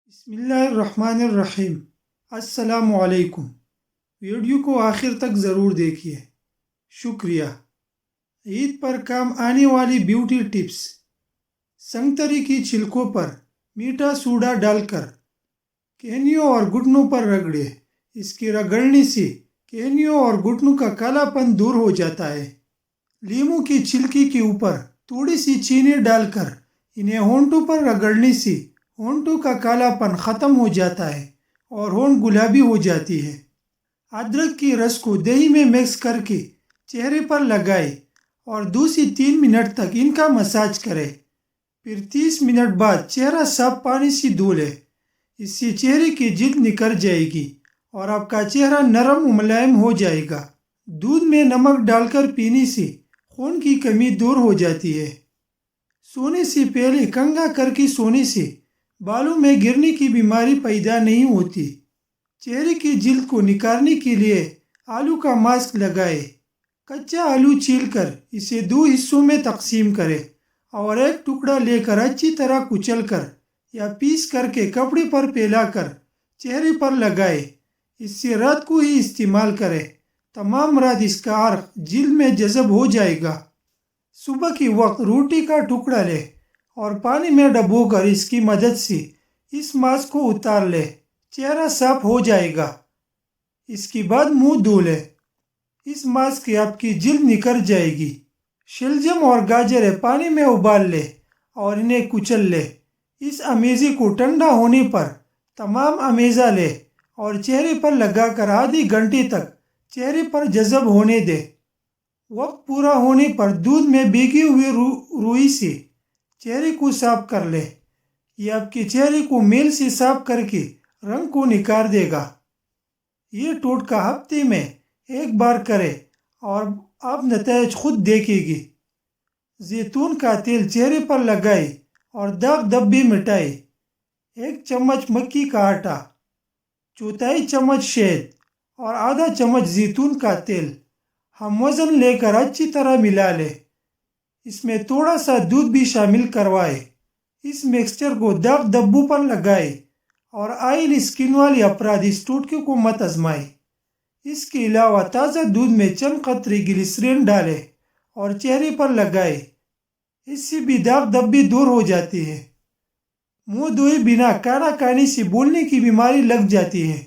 بسم اللہ الرحمن الرحیم۔ السلام علیکم۔ ویڈیو کو آخر تک ضرور دیکھیے، شکریہ۔ عید پر کام آنے والی بیوٹی ٹپس۔ سنگتری کی چھلکوں پر میٹھا سوڈا ڈال کر کہنیوں اور گھٹنوں پر رگڑے۔ اس کی رگڑنے سے کہنیوں اور گھٹنوں کا کالا پن دور ہو جاتا ہے۔ لیموں کی چھلکی کے اوپر تھوڑی سی چینی ڈال کر انہیں ہونٹوں پر رگڑنے سے ہونٹوں کا کالا پن ختم ہو جاتا ہے اور ہونٹ گلابی ہو جاتی ہے۔ ادرک کی رس کو دہی میں مکس کر کے چہرے پر لگائے اور 2 سے 3 منٹ تک ان کا مساج کرے۔ پھر 30 منٹ بعد چہرہ صاف پانی سے دھو لے۔ اس سے چہرے کی جلد نکل جائے گی اور آپ کا چہرہ نرم و ملائم ہو جائے گا۔ دودھ میں نمک ڈال کر پینے سے خون کی کمی دور ہو جاتی ہے۔ سونے سے پہلے کنگھا کر کے سونے سے بالوں میں گرنے کی بیماری پیدا نہیں ہوتی۔ چہرے کی جلد کو نکالنے کے لیے آلو کا ماسک لگائے۔ کچا آلو چھیل کر اسے 2 حصوں میں تقسیم کرے اور ایک ٹکڑا لے کر اچھی طرح کچل کر یا پیس کر کے کپڑے پر پھیلا کر چہرے پر لگائے۔ اس سے رات کو ہی استعمال کرے۔ تمام رات اس کا عرق جلد میں جذب ہو جائے گا۔ صبح کے وقت روٹی کا ٹکڑا لے اور پانی میں ڈبو کر اس کی مدد سے اس ماسک کو اتار لے۔ چہرہ صاف ہو جائے گا۔ اس کے بعد منہ دھو لے۔ اس ماسک سے آپ کی جلد نکل جائے گی۔ شلجم اور گاجر پانی میں ابال لے اور انہیں کچل لے۔ اس امیزے کو ٹھنڈا ہونے پر تمام امیزہ لے اور چہرے پر لگا کر آدھے گھنٹے تک چہرے پر جذب ہونے دے۔ وقت پورا ہونے پر دودھ میں بھیگی ہوئی روئی سے چہرے کو صاف کر لے۔ یہ آپ کے چہرے کو میل سے صاف کر کے رنگ کو نکھار دے گا۔ یہ ٹوٹکا ہفتے میں 1 بار کرے اور آپ نتائج خود دیکھیں گے۔ زیتون کا تیل چہرے پر لگائے اور داغ دھبے مٹائے۔ 1 چمچ مکئی کا آٹا، 1/4 چمچ شہد اور آدھا چمچ زیتون کا تیل ہم وزن لے کر اچھی طرح ملا لے۔ اس میں تھوڑا سا دودھ بھی شامل کروائے۔ اس مکسچر کو داغ دھبوں پر لگائے اور آئل اسکن والے افراد اس ٹوٹکے کو مت آزمائے۔ اس کے علاوہ تازہ دودھ میں چند قطرے گلیسرین ڈالے اور چہرے پر لگائے۔ اس سے بھی داغ دھبے دور ہو جاتے ہیں۔ منہ دھوئے بنا کھانا کھانے سے بولنے کی بیماری لگ جاتی ہے۔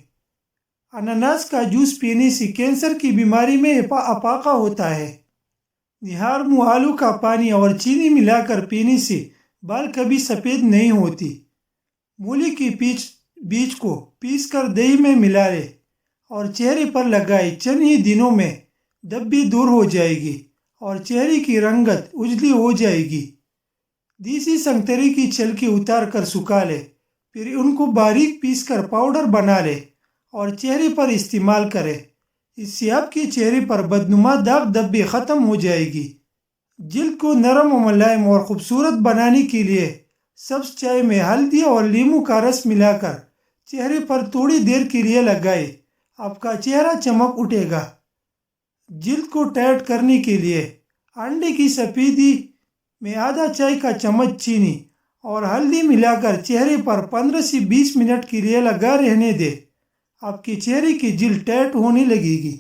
انناس کا جوس پینے سے کینسر کی بیماری میں افاقہ ہوتا ہے۔ نہار منہ آلو کا پانی اور چینی ملا کر پینے سے بال کبھی سفید نہیں ہوتی۔ مولی کے بیج کو پیس کر دہی میں ملا لے اور چہرے پر لگائے۔ چند ہی دنوں میں دھبی دور ہو جائے گی اور چہرے کی رنگت اجلی ہو جائے گی۔ دیسی سنگتری کی چھلکے اتار کر سکھا لے، پھر ان کو باریک پیس کر پاؤڈر بنا لے اور چہرے پر استعمال کرے۔ اس سے آپ کے چہرے پر بدنما داغ دھبے ختم ہو جائے گی۔ جلد کو نرم و ملائم اور خوبصورت بنانے کے لیے سبز چائے میں ہلدی اور لیموں کا رس ملا کر چہرے پر تھوڑی دیر کے لیے لگائے۔ آپ کا چہرہ چمک اٹھے گا۔ جلد کو ٹائٹ کرنے کے لیے انڈے کی سفیدی میں آدھا چائے کا چمچ چینی اور ہلدی ملا کر چہرے پر 15 سے 20 منٹ کے لیے لگا رہنے دے۔ آپ کے چہرے کی جلد ٹائٹ ہونے لگے گی۔